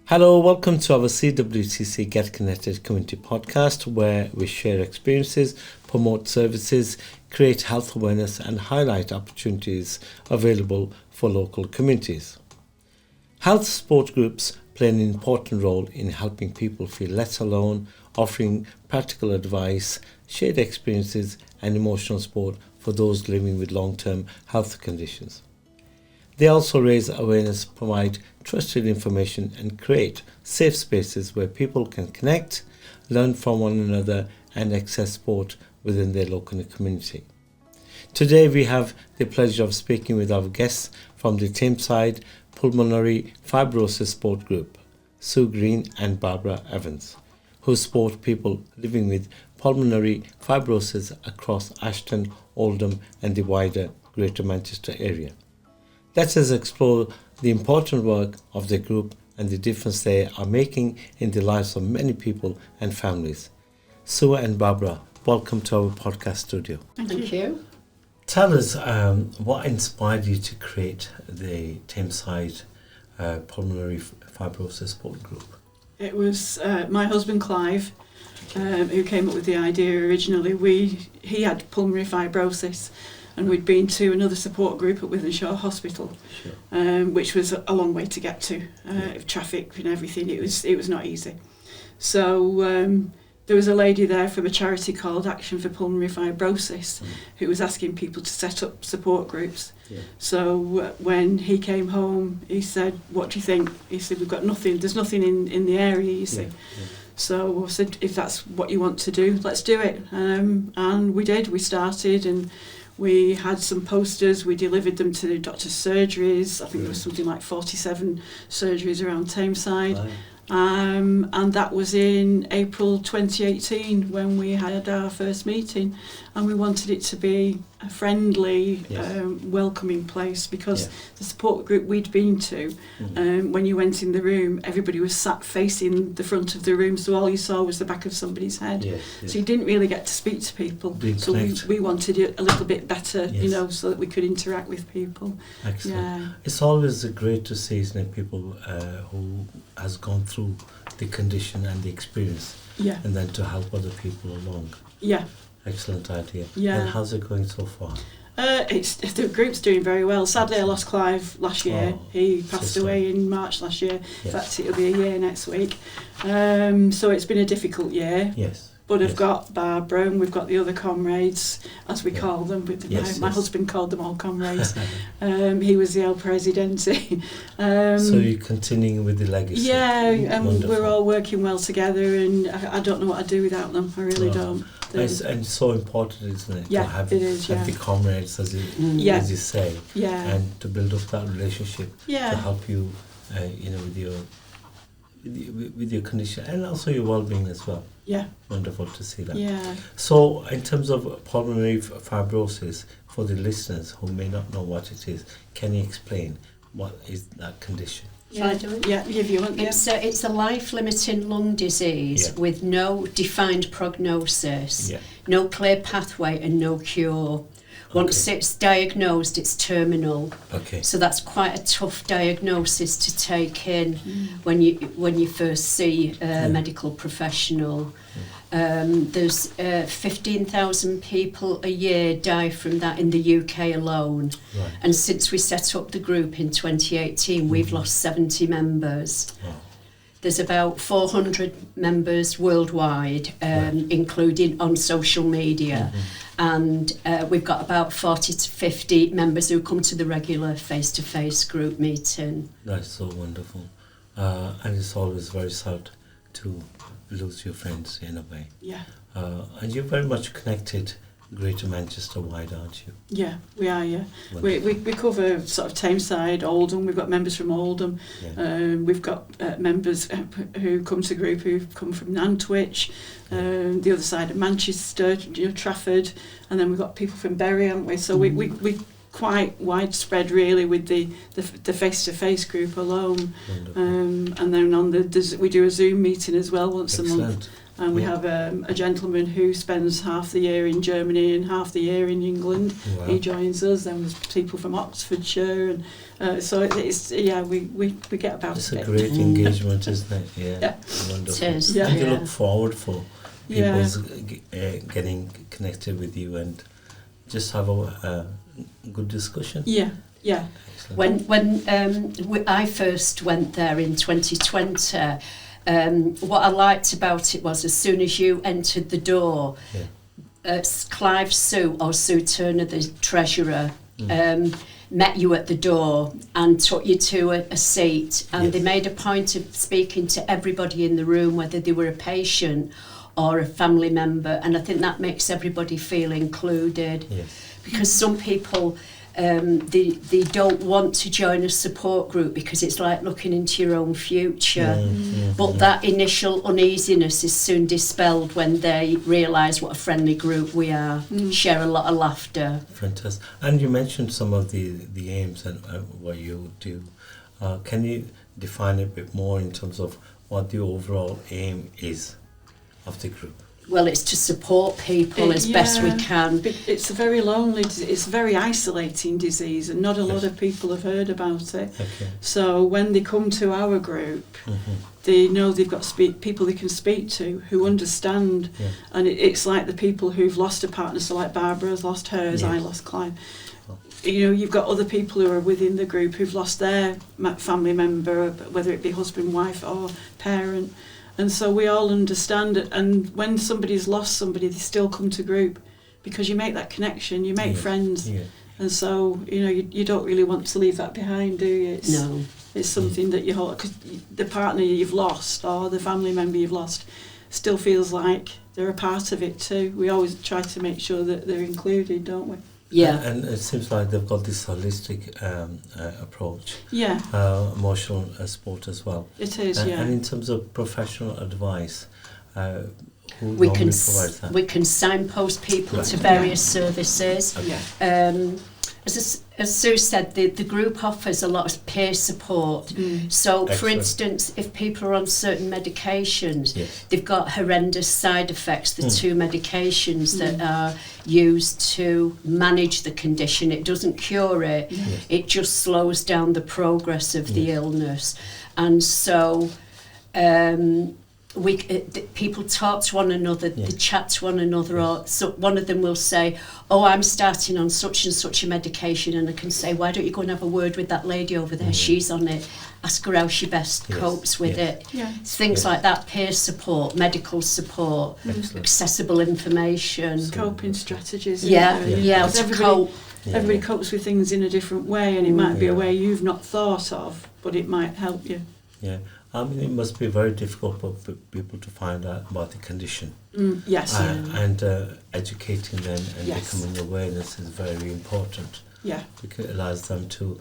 Hello, welcome to our CWTC Get Connected Community Podcast, where we share experiences, promote services, create health awareness and highlight opportunities available for local communities. Health support groups play an important role in helping people feel less alone, offering practical advice, shared experiences and emotional support for those living with long-term health conditions. They also raise awareness, provide trusted information and create safe spaces where people can connect, learn from one another and access support within their local community. Today we have the pleasure of speaking with our guests from the Tameside Pulmonary Fibrosis Support Group, Sue Green and Barbara Evans, who support people living with pulmonary fibrosis across Ashton, Oldham and the wider Greater Manchester area. Let us explore the important work of the group and the difference they are making in the lives of many people and families. Sue and Barbara, welcome to our podcast studio. Thank you. Tell us what inspired you to create the Tameside Pulmonary Fibrosis Support Group? It was my husband Clive who came up with the idea originally. He had pulmonary fibrosis. And we'd been to another support group at Wythenshawe Hospital, which was a long way to get to. Traffic and everything, it was not easy. So there was a lady there from a charity called Action for Pulmonary Fibrosis who was asking people to set up support groups. Yeah. So when he came home, he said, "What do you think?" He said, "We've got nothing, there's nothing in the area, you see." Yeah. So I said, "If that's what you want to do, let's do it." And we did, we started and we had some posters, we delivered them to doctors' surgeries. I think there was something like 47 surgeries around Tameside. Right. And that was in April 2018 when we had our first meeting, and we wanted it to be a friendly, welcoming place because the support group we'd been to, when you went in the room, everybody was sat facing the front of the room, so all you saw was the back of somebody's head. So you didn't really get to speak to people. So we wanted it a little bit better, so that we could interact with people. Excellent. Yeah. It's always great to see, isn't it, people who has gone through the condition and the experience, and then to help other people along. Yeah. Excellent idea. Yeah. And how's it going so far? The group's doing very well. Sadly, I lost Clive last year. He passed away in March last year. In fact, it'll be a year next week. So it's been a difficult year. Yes. But I've got Barbara and we've got the other comrades, as we call them. My husband called them all comrades. He was the El Presidente. So you're continuing with the legacy? Yeah, and we're all working well together, and I don't know what I'd do without them. I really don't. And it's so important, isn't it? To have the comrades, as you say, and to build up that relationship to help you, with your condition and also your well-being as well. Yeah. Wonderful to see that. Yeah. So in terms of pulmonary fibrosis, for the listeners who may not know what it is, can you explain what is that condition? Shall I do it? Yeah, if you want. It's a life-limiting lung disease with no defined prognosis, no clear pathway and no cure. Once it's diagnosed, it's terminal. Okay. So that's quite a tough diagnosis to take in when you first see a medical professional. There's 15,000 people a year die from that in the UK alone. Right. And since we set up the group in 2018, we've lost 70 members. Wow. There's about 400 members worldwide, including on social media. And we've got about 40 to 50 members who come to the regular face-to-face group meeting. That's so wonderful. And it's always very sad to lose your friends in a way. Yeah. And you're very much connected Greater Manchester wide, aren't you? Yeah, we are, yeah. We cover sort of Tameside, Oldham. We've got members from Oldham. Yeah. We've got members who come to the group who've come from Nantwich, the other side of Manchester, Trafford, and then we've got people from Bury, haven't we? So we quite widespread really with the face-to-face group alone. And then we do a Zoom meeting as well once a month. And we have a gentleman who spends half the year in Germany and half the year in England. Wow. He joins us. Then there's people from Oxfordshire, and so it's we get about. It's a great engagement, isn't it? Yeah, wonderful. It is. Yeah. And you look forward for people's Yeah. getting connected with you and just have a good discussion. Yeah, yeah. Excellent. When I first went there in 2020. What I liked about it was as soon as you entered the door, Clive Sue, or Sue Turner, the treasurer, met you at the door and took you to a seat, and they made a point of speaking to everybody in the room, whether they were a patient or a family member, and I think that makes everybody feel included. Yes. Because some people they don't want to join a support group because it's like looking into your own future. But that initial uneasiness is soon dispelled when they realise what a friendly group we are, share a lot of laughter. Fantastic. And you mentioned some of the aims and what you do. Can you define a bit more in terms of what the overall aim is of the group? Well, it's to support people as best we can. It's a very lonely, it's a very isolating disease, and not a lot of people have heard about it. Okay. So when they come to our group, they know they've got people they can speak to who understand, and it's like the people who've lost a partner. So like Barbara has lost hers, I lost Clive. You know, you've got other people who are within the group who've lost their family member, whether it be husband, wife, or parent. And so we all understand it, and when somebody's lost somebody, they still come to group because you make that connection, you make friends, and so you don't really want to leave that behind, do you? It's something that you hold, because the partner you've lost or the family member you've lost still feels like they're a part of it too. We always try to make sure that they're included, don't we? Yeah. And it seems like they've got this holistic approach. Yeah. Emotional support as well. It is, And in terms of professional advice, who we can provides that? we can signpost people to various services. As Sue said, the group offers a lot of peer support. So, for instance, if people are on certain medications, they've got horrendous side effects, the two medications that are used to manage the condition. It doesn't cure it, it just slows down the of the illness. And so people talk to one another, they chat to one another, or so one of them will say, oh, I'm starting on such and such a medication, and I can say, why don't you go and have a word with that lady over there, she's on it, ask her how she best copes with it. Things like that, peer support, medical support, accessible information. Coping strategies. To cope. Everybody copes with things in a different way, and it might be a way you've not thought of, but it might help you. Yeah. I mean, it must be very difficult for people to find out about the condition. Yes. And educating them and becoming awareness is very important. Yeah. Because it allows them to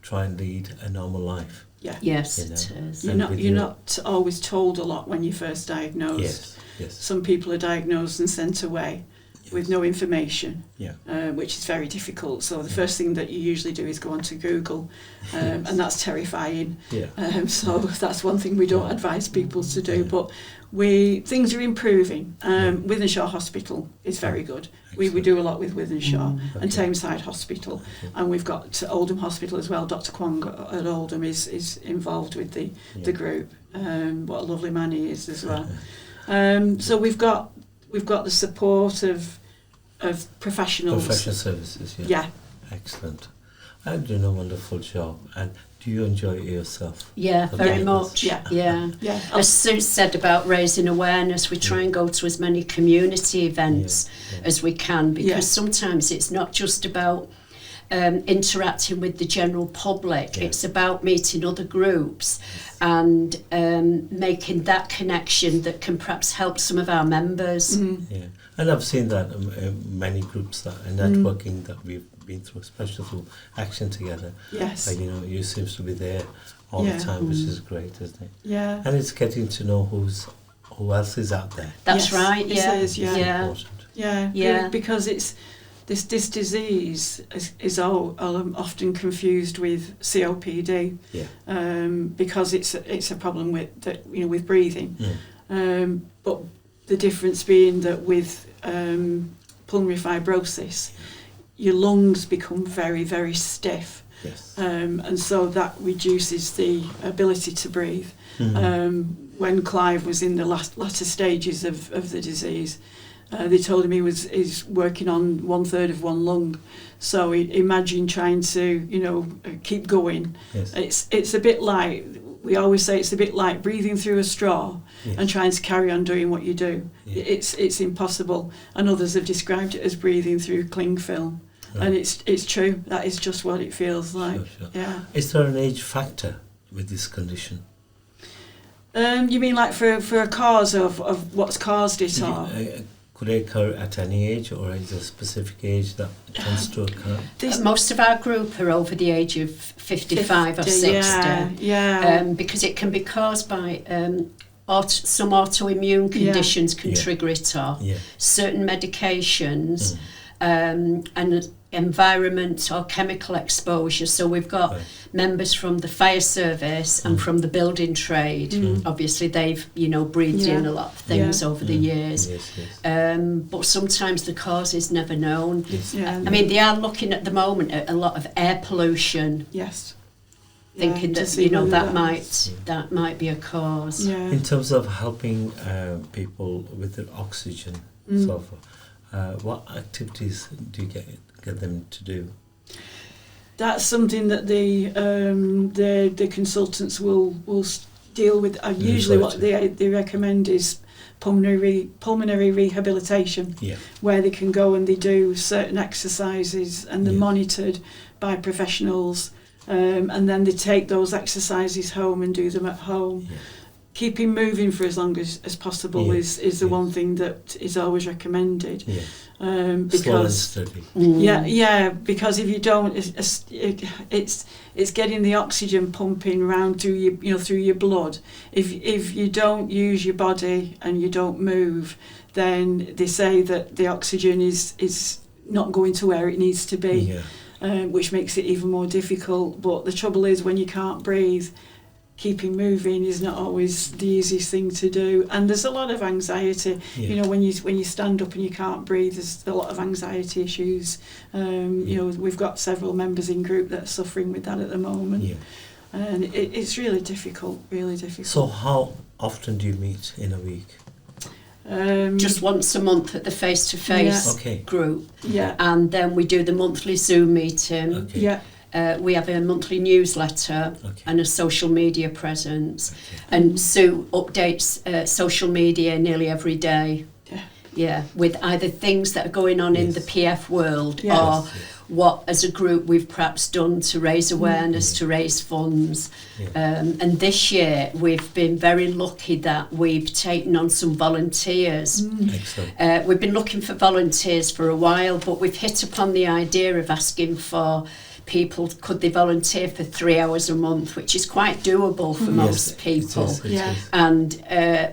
try and lead a normal life. Yeah. Yes, it is. You're not always told a lot when you're first diagnosed. Yes. Some people are diagnosed and sent away with no information, which is very difficult. So the first thing that you usually do is go onto Google, and that's terrifying. So that's one thing we don't advise people to do. But things are improving. Wythenshawe Hospital is very good. We do a lot with Wythenshawe and Tameside Hospital, and we've got Oldham Hospital as well. Dr. Kwong at Oldham is involved with the group. What a lovely man he is as well. So we've got the support of professionals. Professional services, Excellent. I'm doing a wonderful job. And do you enjoy it yourself? Yeah, very much. Yeah. As Sue said about raising awareness, we try and go to as many community events as we can, because sometimes it's not just about interacting with the general public, it's about meeting other groups and making that connection that can perhaps help some of our members. And I've seen that many groups that are networking that we've been through, especially through Action Together. You seem to be there all the time, which is great, isn't it? And it's getting to know who else is out there. That's right. It's important. Because it's this disease is often confused with COPD, because it's a problem with breathing. But the difference being that with pulmonary fibrosis, your lungs become very, very stiff. Yes. And so that reduces the ability to breathe. When Clive was in the latter stages of the disease, they told him he's working on 1/3 of one lung. So imagine trying to, keep going. Yes. It's a bit like, we always say it's a bit like breathing through a straw and trying to carry on doing what you do. It's impossible. And others have described it as breathing through cling film. Right. And it's true. That is just what it feels like. Sure. Yeah. Is there an age factor with this condition? You mean like for a cause of what's caused it, or? Could it occur at any age, or is there a specific age that tends to occur? Most of our group are over the age of 55 or 60. Yeah. Because it can be caused by some autoimmune conditions can trigger it off. Yeah. Certain medications and environment or chemical exposure. So we've got members from the fire service and from the building trade. Obviously they've breathed in a lot of things over the years. But sometimes the cause is never known. I mean, they are looking at the moment at a lot of air pollution. Yes. Thinking that that might be a cause. In terms of helping people with their oxygen, so forth, what activities do you get them to do? That's something that the consultants will deal with. Usually, what they recommend is pulmonary rehabilitation, where they can go and they do certain exercises and they're monitored by professionals, and then they take those exercises home and do them at home. Keeping moving for as long as possible is the one thing that is always recommended. Because because if you don't, it's getting the oxygen pumping around through your blood. If you don't use your body and you don't move, then they say that the oxygen is not going to where it needs to be, which makes it even more difficult. But the trouble is, when you can't breathe, keeping moving is not always the easiest thing to do, and there's a lot of anxiety. When you stand up and you can't breathe, there's a lot of anxiety issues. We've got several members in group that are suffering with that at the moment, and it's really difficult. So how often do you meet in a week? Just once a month at the face-to-face group, and then we do the monthly Zoom meeting. We have a monthly newsletter and a social media presence, and Sue updates social media nearly every day. With either things that are going on in the PF world or what as a group we've perhaps done to raise awareness, to raise funds. And this year we've been very lucky that we've taken on some volunteers. We've been looking for volunteers for a while, but we've hit upon the idea of asking for people, could they volunteer for 3 hours a month, which is quite doable for most people. It is. And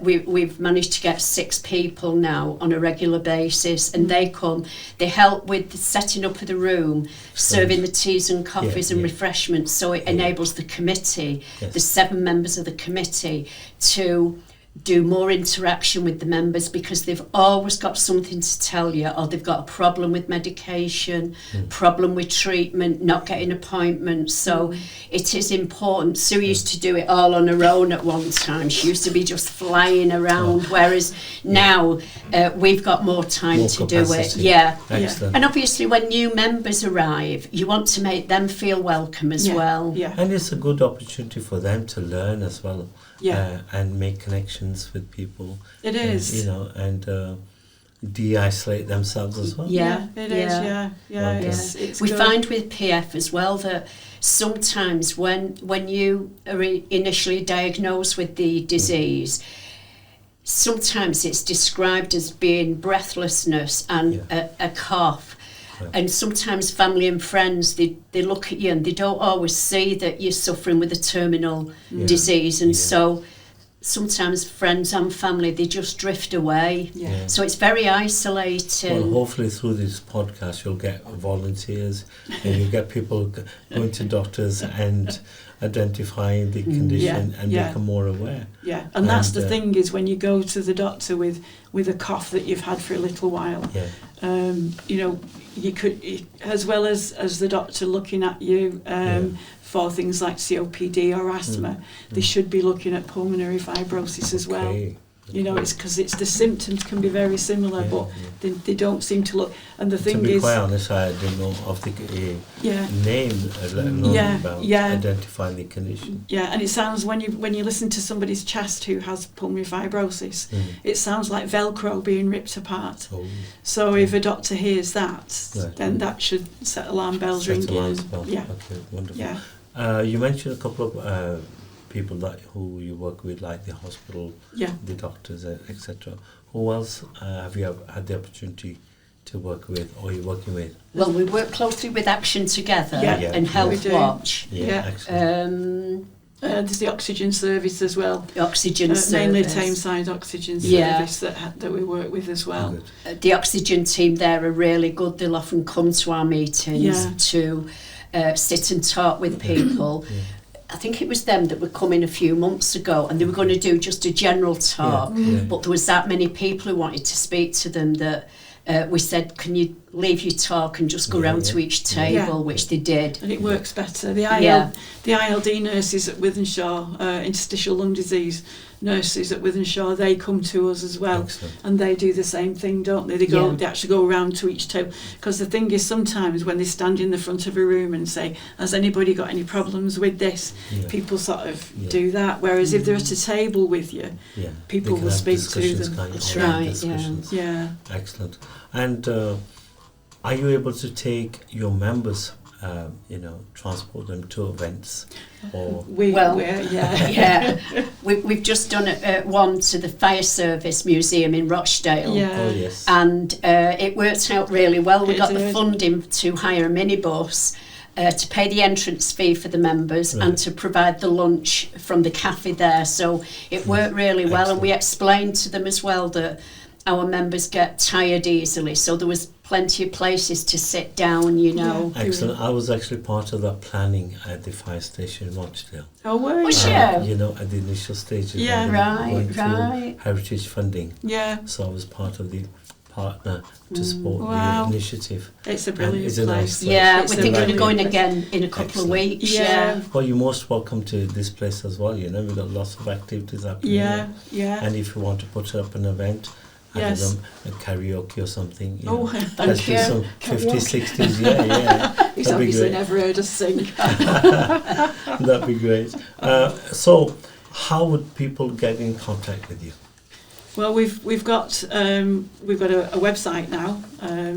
we've managed to get 6 people now on a regular basis, and they come, they help with the setting up of the room, serving the teas and coffees and refreshments, so it enables the committee, the 7 members of the committee, to do more interaction with the members, because they've always got something to tell you, or they've got a problem with medication, problem with treatment, not getting appointments. So it is important. Sue used to do it all on her own at one time. She used to be just flying around, whereas now we've got more time to do it. Excellent. And obviously when new members arrive, you want to make them feel welcome as well. And it's a good opportunity for them to learn as well. And make connections with people. It is. And de-isolate themselves as well. It is. It's we good. find with PF as well that sometimes when you are initially diagnosed with the disease, sometimes it's described as being breathlessness and a cough. And sometimes family and friends, they look at you and they don't always see that you're suffering with a terminal disease. And so sometimes friends and family, they just drift away. Yeah. So it's very isolating. Well, hopefully through this podcast you'll get volunteers and you'll get people going to doctors and identifying the condition and become more aware. Yeah, and that's the thing, is when you go to the doctor with a cough that you've had for a little while, you know, you could, as well as the doctor looking at you for things like COPD or asthma, they should be looking at pulmonary fibrosis as well. You know, it's because the symptoms can be very similar, but they don't seem to look. And the thing is, to be quite honest, I didn't know of the name, let alone about identifying the condition. Yeah, and it sounds, when you listen to somebody's chest who has pulmonary fibrosis, it sounds like Velcro being ripped apart. So if a doctor hears that, then that should set alarm bells ringing. Yeah. Okay, wonderful. Yeah. You mentioned a couple of people who you work with, like the hospital, the doctors, etc. Who else have you had the opportunity to work with, or you're working with? Well, we work closely with Action Together and Health Watch. There's the oxygen service as well. The oxygen service. Mainly Tameside Oxygen Service that we work with as well. The oxygen team there are really good. They'll often come to our meetings to sit and talk with people. I think it was them that were coming a few months ago, and they were going to do just a general talk, but there was that many people who wanted to speak to them that we said, can you leave your talk and just go round to each table, which they did. And it works better. The ILD nurses at Wythenshawe, interstitial lung disease nurses at Wythenshawe, they come to us as well. And they do the same thing, don't they? They actually go around to each table. Because the thing is, sometimes when they stand in the front of a room and say, has anybody got any problems with this? People sort of do that. Whereas if they're at a table with you, people will speak to them. That's right, yeah. Excellent. And are you able to take your members, transport them to events? Or we've just done one to the Fire Service Museum in Rochdale. And it worked out really well. We got the funding to hire a minibus, to pay the entrance fee for the members and to provide the lunch from the cafe there. So it worked really well. And we explained to them as well that our members get tired easily, so there was plenty of places to sit down, Excellent. I was actually part of that planning at the fire station in Rochdale. Oh, were you? Was you? At the initial stages. Right. Heritage funding. Yeah. So I was part of the partner to support the initiative. It's a brilliant place. Nice place. Yeah, we're thinking of going again in a couple of weeks. Yeah. Well, you're most welcome to this place as well. We've got lots of activities happening. Yeah. And if you want to put up an event, a karaoke or something. Let's do some 50s, 60s. He's obviously never heard us sing. That'd be great. So, how would people get in contact with you? Well, we've got a website now,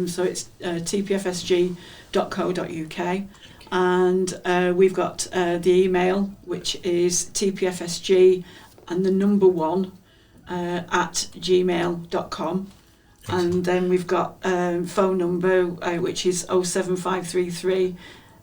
so it's tpfsg.co.uk, and we've got the email, which is tpfsg and the number 1 at gmail.com. And then we've got phone number, which is 07533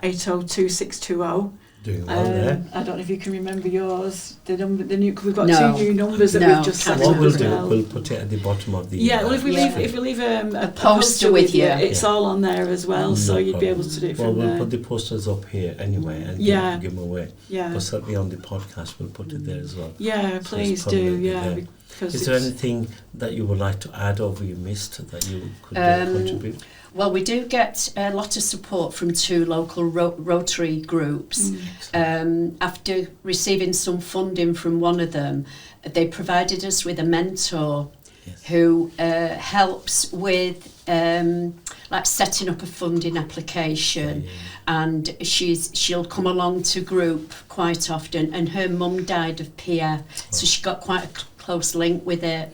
802620. Doing well there. I don't know if you can remember yours. We've got 2 new numbers that we've just set up as well. We'll put it at the bottom of the well, if we leave a poster with you, it's all on there as well, so you'd be able to do it from there. We'll put the posters up here anyway and give them away. But certainly on the podcast we'll put it there as well. Yeah, please do. Is there anything that you would like to add or we missed that you could contribute? Well, we do get a lot of support from 2 local Rotary groups. After receiving some funding from one of them, they provided us with a mentor who helps with setting up a funding application. And she'll come along to group quite often, and her mum died of PF, so she got quite a close link with it.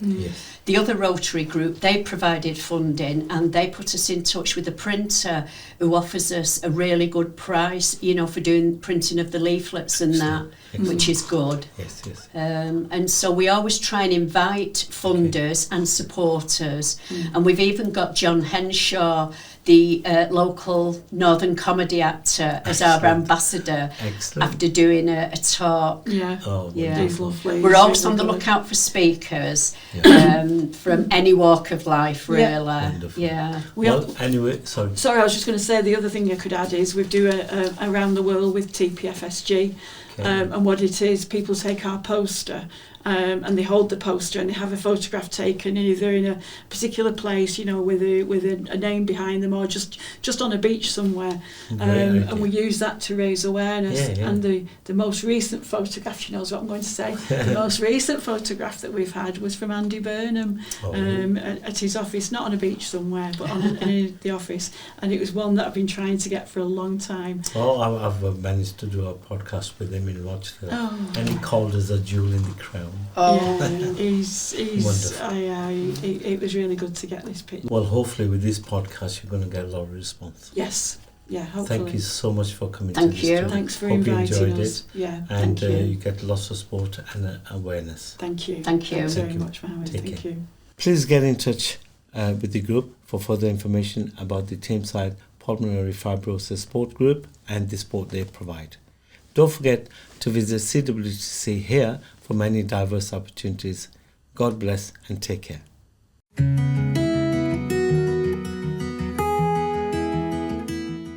The other Rotary group, they provided funding, and they put us in touch with a printer who offers us a really good price, for doing printing of the leaflets and which is good. And so we always try and invite funders and supporters, and we've even got John Henshaw, the local Northern comedy actor as our ambassador. Excellent. After doing a talk. Yeah. Oh, Yeah. He's lovely. We're He's always really on the good. lookout for speakers Yeah. from any walk of life, really. Yeah. Wonderful. Yeah. Well, anyway, sorry. Sorry, I was just going to say the other thing I could add is we do a around the world with TPFSG, Okay. and what it is, people take our poster. And they hold the poster and they have a photograph taken either in a particular place, you know, with a name behind them, or just on a beach somewhere. And we use that to raise awareness. Yeah, yeah. And the most recent photograph, she knows what I'm going to say, the most recent photograph that we've had was from Andy Burnham at his office, not on a beach somewhere, but in the office. And it was one that I've been trying to get for a long time. Oh, I've managed to do a podcast with him in Rochester, Oh. and he called us a jewel in the crown. Oh. Yeah, he's Wonderful. it was really good to get this picture. Well, hopefully with this podcast you're going to get a lot of response. Yes, yeah, hopefully. Thank you so much for coming Thank to this you. talk. Thanks for Hope you inviting enjoyed us. Yeah, And thank you. you get lots of support and awareness. Thank you. Thank you. Thanks Thank very you. much, Mohammed. Take Thank care. you. Please get in touch with the group for further information about the Thameside Pulmonary Fibrosis Support Group and the support they provide. Don't forget to visit CWTC here for many diverse opportunities. God bless and take care.